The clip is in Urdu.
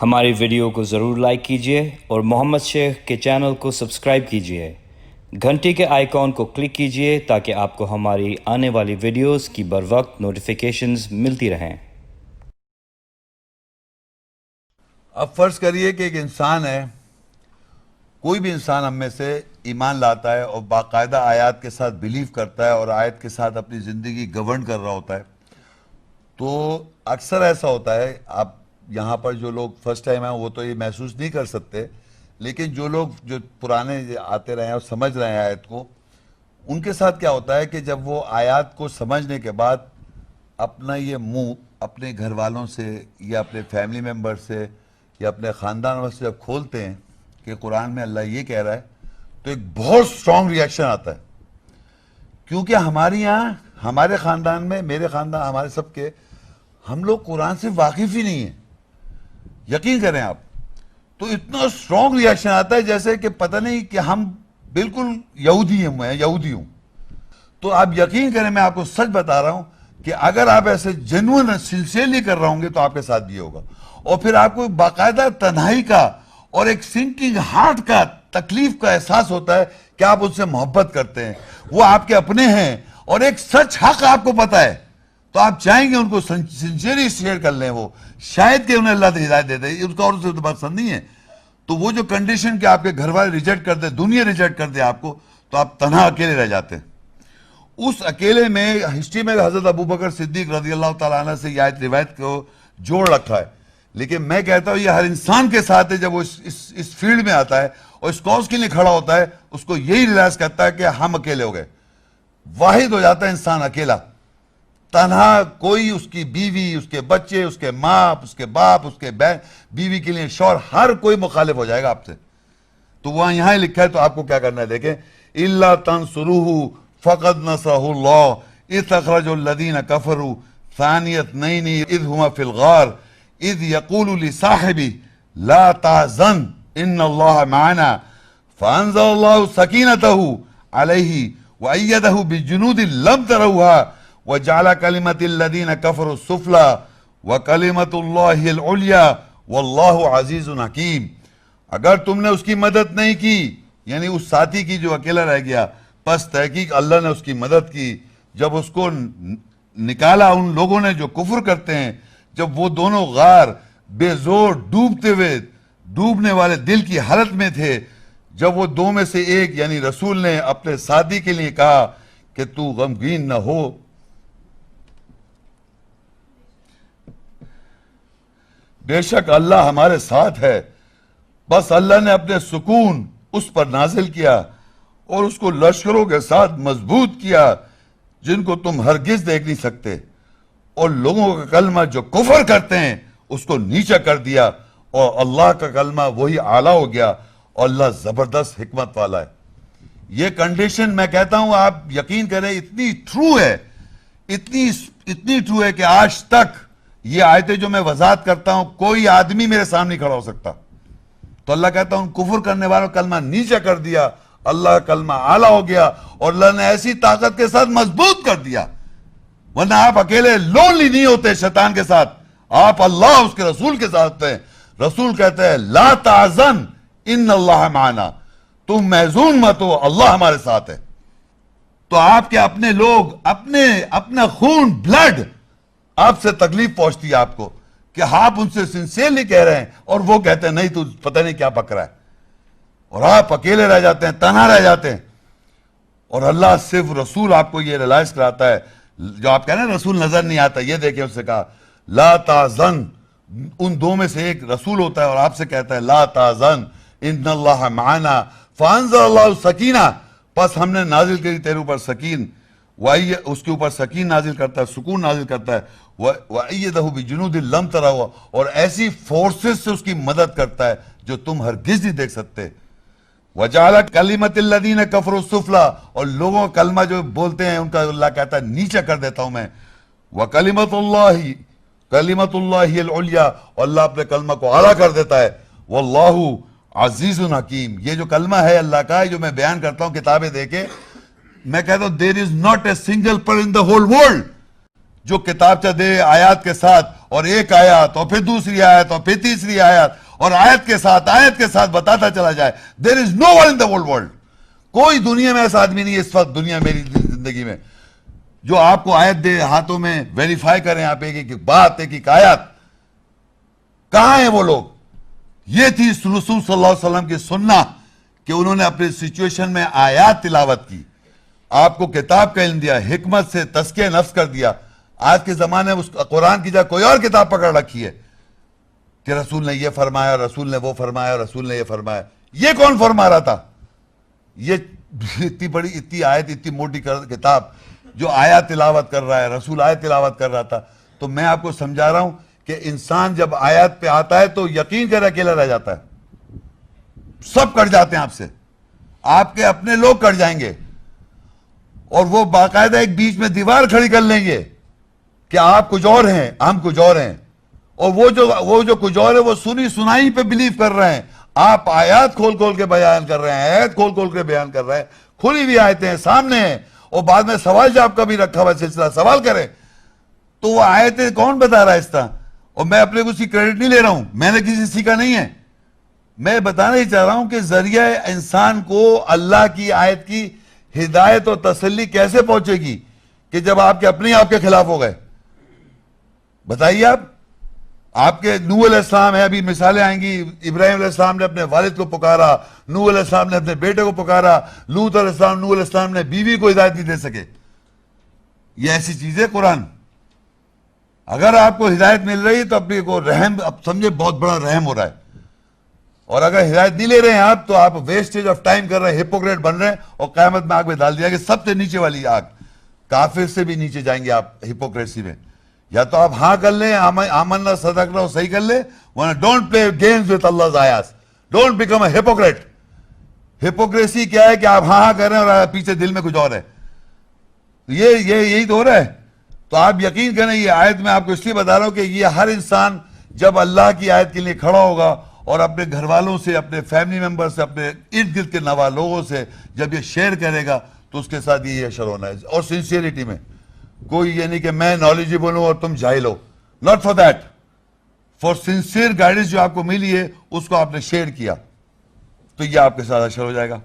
ہماری ویڈیو کو ضرور لائک کیجیے اور محمد شیخ کے چینل کو سبسکرائب کیجیے۔ گھنٹی کے آئیکن کو کلک کیجیے تاکہ آپ کو ہماری آنے والی ویڈیوز کی بروقت نوٹیفیکیشنز ملتی رہیں۔ اب فرض کریے کہ ایک انسان ہے، کوئی بھی انسان ہم میں سے ایمان لاتا ہے اور باقاعدہ آیات کے ساتھ بلیو کرتا ہے اور آیت کے ساتھ اپنی زندگی گورن کر رہا ہوتا ہے، تو اکثر ایسا ہوتا ہے، آپ یہاں پر جو لوگ فرسٹ ٹائم ہیں وہ تو یہ محسوس نہیں کر سکتے، لیکن جو لوگ جو پرانے آتے رہے ہیں اور سمجھ رہے ہیں آیت کو، ان کے ساتھ کیا ہوتا ہے کہ جب وہ آیات کو سمجھنے کے بعد اپنا یہ منہ اپنے گھر والوں سے یا اپنے فیملی ممبر سے یا اپنے خاندان والوں سے جب کھولتے ہیں کہ قرآن میں اللہ یہ کہہ رہا ہے، تو ایک بہت سٹرونگ ریاکشن آتا ہے، کیونکہ ہماری یہاں ہمارے خاندان میں، میرے خاندان، ہمارے سب کے، ہم لوگ قرآن سے واقف ہی نہیں ہیں، یقین کریں آپ، تو اتنا سٹرونگ ریاکشن آتا ہے جیسے کہ پتہ نہیں کہ ہم بالکل یہودی ہوں۔ تو آپ یقین کریں، میں آپ کو سچ بتا رہا ہوں کہ اگر آپ ایسے جنون سنسیئرلی کر رہے ہوں گے تو آپ کے ساتھ بھی ہوگا، اور پھر آپ کو باقاعدہ تنہائی کا اور ایک سنکنگ ہارٹ کا تکلیف کا احساس ہوتا ہے کہ آپ ان سے محبت کرتے ہیں، وہ آپ کے اپنے ہیں اور ایک سچ حق آپ کو پتا ہے، تو آپ چاہیں گے ان کو سنسیئرلی شیئر کر لیں، وہ شاید کہ انہیں اللہ ہدایت دے دے، اس کا اور سے تو بات پسند نہیں ہے۔ تو وہ جو کنڈیشن کہ آپ کے گھر والے ریجیکٹ کر دے، دنیا ریجیکٹ کر دے آپ کو، تو آپ تنہا اکیلے رہ جاتے ہیں۔ اس اکیلے میں ہسٹری میں حضرت ابوبکر صدیق رضی اللہ تعالیٰ عنہ سے یہ آیت روایت کو جوڑ رکھا ہے، لیکن میں کہتا ہوں یہ ہر انسان کے ساتھ ہے، جب وہ اس فیلڈ میں آتا ہے اور اس کاز کے لیے کھڑا ہوتا ہے، اس کو یہی ریلائز کرتا ہے کہ ہم اکیلے ہو گئے، واحد ہو جاتا ہے انسان اکیلا، تنہا، کوئی اس کی بیوی، اس کے بچے، اس کے ماں، اس کے باپ، اس کے بہن، بیوی کے لیے شوہر، ہر کوئی مخالف ہو جائے گا آپ سے۔ تو وہاں یہاں ہی لکھا ہے، تو آپ کو کیا کرنا ہے دیکھیں، إِلَّا تَنْصُرُوهُ فَقَدْ نَصَرَهُ اللَّهُ إِذْ أَخْرَجَهُ الَّذِينَ كَفَرُوا ثَانِيَ اثْنَيْنِ إِذْ هُمَا فِي الْغَارِ إِذْ يَقُولُ لِصَاحِبِهِ لَا تَحْزَنْ إِنَّ اللَّهَ مَعَنَا فَأَنزَلَ اللَّهُ سَكِينَتَهُ عَلَيْهِ وَأَيَّدَهُ بِجُنُودٍ لَمْ تَرَوْهَا وَجَعَلَ كَلِمَةَ الَّذِينَ كَفَرُوا السُّفْلَىٰ وَكَلِمَةُ اللَّهِ الْعُلْيَا وَاللَّهُ عَزِيزٌ حَكِيمٌ۔ اگر تم نے اس کی مدد نہیں کی، یعنی اس ساتھی کی جو اکیلا رہ گیا، پس تحقیق اللہ نے اس کی مدد کی، جب اس کو نکالا ان لوگوں نے جو کفر کرتے ہیں، جب وہ دونوں غار بے زور ڈوبتے ہوئے، ڈوبنے والے دل کی حالت میں تھے، جب وہ دو میں سے ایک یعنی رسول نے اپنے ساتھی کے لیے کہا کہ تو غمگین نہ ہو، بے شک اللہ ہمارے ساتھ ہے، بس اللہ نے اپنے سکون اس پر نازل کیا اور اس کو لشکروں کے ساتھ مضبوط کیا جن کو تم ہرگز دیکھ نہیں سکتے، اور لوگوں کا کلمہ جو کفر کرتے ہیں اس کو نیچا کر دیا، اور اللہ کا کلمہ وہی اعلیٰ ہو گیا، اور اللہ زبردست حکمت والا ہے۔ یہ کنڈیشن میں کہتا ہوں، آپ یقین کریں، اتنی ٹرو ہے، اتنی ٹرو ہے کہ آج تک یہ آیتیں جو میں وضاحت کرتا ہوں کوئی آدمی میرے سامنے کھڑا ہو سکتا، تو اللہ کہتا ہوں کفر کرنے والوں کلمہ نیچا کر دیا، اللہ کا کلمہ اعلیٰ ہو گیا، اور اللہ نے ایسی طاقت کے ساتھ مضبوط کر دیا، ورنہ آپ اکیلے لونلی نہیں ہوتے شیطان کے ساتھ، آپ اللہ اس کے رسول کے ساتھ ہیں۔ رسول کہتے ہیں لا تحزن ان اللہ معنا، تم محزون مت ہو، اللہ ہمارے ساتھ ہے۔ تو آپ کے اپنے لوگ، اپنا خون، بلڈ آپ سے تکلیف پہنچتی ہے آپ کو کہ آپ ان سے سنسیئرلی کہہ رہے ہیں اور وہ کہتے ہیں نہیں تو پتہ نہیں کیا پک رہا ہے، اور آپ اکیلے رہ جاتے ہیں، تنہا رہ جاتے ہیں، اور اللہ صرف رسول آپ کو یہ ریلائز کراتا ہے، جو آپ کہہ رہے ہیں رسول نظر نہیں آتا، یہ دیکھیں اس سے کہا لا تحزن، ان دو میں سے ایک رسول ہوتا ہے اور آپ سے کہتا ہے لا تحزن ان اللہ معنا فانزل اللہ سکینہ، پس ہم نے نازل کری تیرے اوپر سکین، اس کے اوپر سکین نازل کرتا ہے، سکون نازل کرتا ہے، وَأَيَّدَهُ بِجُنُودٍ لَمْ تَرَوْهَا، اور ایسی فورسز سے اس کی مدد کرتا ہے جو تم ہرگز نہیں دیکھ سکتے، وَجَعَلَ كَلِمَةَ الَّذِينَ كَفَرُوا السُّفْلَىٰ، اور لوگوں کا کلمہ جو بولتے ہیں ان کا اللہ کہتا ہے نیچا کر دیتا ہوں میں، وَكَلِمَةُ اللَّهِ الْعُلْيَا، اور اللہ اپنے کلمہ کو اعلیٰ کر دیتا ہے، وَاللَّهُ عَزِيزٌ حَكِيمٌ۔ یہ جو کلمہ ہے اللہ کا، جو میں بیان کرتا ہوں کتابیں دے کے، میں کہتا ہوں there is not a single person in the whole world جو کتابچہ دے آیات کے ساتھ، اور ایک آیات اور پھر دوسری آیت اور پھر تیسری آیت اور آیت کے ساتھ بتاتا چلا جائے. دیر از نو ون ان دا ورلڈ. کوئی دنیا میں ایسا آدمی نہیں ہے اس وقت دنیا میری زندگی میں جو آپ کو آیت دے ہاتھوں میں ویریفائی کریں آپ ایک ایک بات ایک ایک آیت. کہاں ہیں وہ لوگ؟ یہ تھی رسول صلی اللہ علیہ وسلم کی سننا کہ انہوں نے اپنے سچویشن میں آیات تلاوت کی، آپ کو کتاب کا علم دیا، حکمت سے تزکیہ نفس کر دیا. آج کے زمانے میں اس قرآن کی جگہ کوئی اور کتاب پکڑ رکھی ہے کہ رسول نے یہ فرمایا، رسول نے وہ فرمایا، رسول نے یہ فرمایا. یہ کون فرما رہا تھا؟ یہ اتنی بڑی اتنی آیت اتنی موٹی کتاب جو آیات تلاوت کر رہا ہے، رسول آیت تلاوت کر رہا تھا. تو میں آپ کو سمجھا رہا ہوں کہ انسان جب آیات پہ آتا ہے تو یقین کر اکیلا رہ جاتا ہے. سب کٹ جاتے ہیں آپ سے، آپ کے اپنے لوگ کٹ جائیں گے اور وہ باقاعدہ ایک بیچ میں دیوار کھڑی کر لیں گے کہ آپ کچھ اور ہیں، ہم کچھ اور ہیں. اور وہ جو کچھ اور ہے وہ سنی سنائی پہ بلیو کر رہے ہیں. آپ آیات کھول کھول کے بیان کر رہے ہیں، آیت کھول کھول کے بیان کر رہے ہیں، کھلی ہوئی آیتیں ہیں سامنے ہیں، اور بعد میں سوال جواب کا بھی رکھا ہوا سلسلہ، سوال کریں تو وہ آیتیں کون بتا رہا ہے اس طرح؟ اور میں اپنے کو اس کی کریڈٹ نہیں لے رہا ہوں، میں نے کسی سے سیکھا نہیں ہے. میں بتانا ہی چاہ رہا ہوں کہ ذریعہ انسان کو اللہ کی آیت کی ہدایت اور تسلی کیسے پہنچے گی کہ جب آپ کے اپنے آپ کے خلاف ہو گئے. بتائیے آپ کے نوح علیہ السلام ہے، ابھی مثالیں آئیں گی. ابراہیم علیہ السلام نے اپنے والد کو پکارا، نوح علیہ السلام نے اپنے بیٹے کو پکارا، لوط علیہ السلام نوح علیہ السلام نے بیوی کو ہدایت نہیں دے سکے. یہ ایسی چیز ہے قرآن. اگر آپ کو ہدایت مل رہی ہے تو اپنے کو رحم، اب سمجھے بہت بڑا رحم ہو رہا ہے. اور اگر ہدایت نہیں لے رہے ہیں آپ تو آپ ویسٹیج آف ٹائم کر رہے ہیں، ہپوکریٹ بن رہے ہیں، اور قیامت میں آگ میں ڈال دیا کہ سب سے نیچے والی آگ، کافر سے بھی نیچے جائیں گے آپ ہپوکریسی میں. یا تو آپ ہاں کر لیں، آمنا صدقنا صحیح کر لیں، ورنہ ڈونٹ پلے گیمز وتھ اللہ آیات، don't become a hypocrite. Hypocrisy کیا ہے کہ آپ ہاں کر رہے ہیں اور پیچھے دل میں کچھ اور ہے. یہی تو ہو رہا ہے. تو آپ یقین کریں، یہ آیت میں آپ کو اس لیے بتا رہا ہوں کہ یہ ہر انسان جب اللہ کی آیت کے لیے کھڑا ہوگا اور اپنے گھر والوں سے، اپنے فیملی ممبر سے، اپنے ارد گرد کے نوا لوگوں سے جب یہ شیئر کرے گا تو اس کے ساتھ یہ اشر ہونا ہے. اور سنسیئرٹی میں، کوئی یہ نہیں کہ میں نالجیبل ہوں اور تم جاہل ہو. Not for that. For sincere guidance جو آپ کو ملی ہے اس کو آپ نے شیئر کیا تو یہ آپ کے ساتھ اشر ہو جائے گا.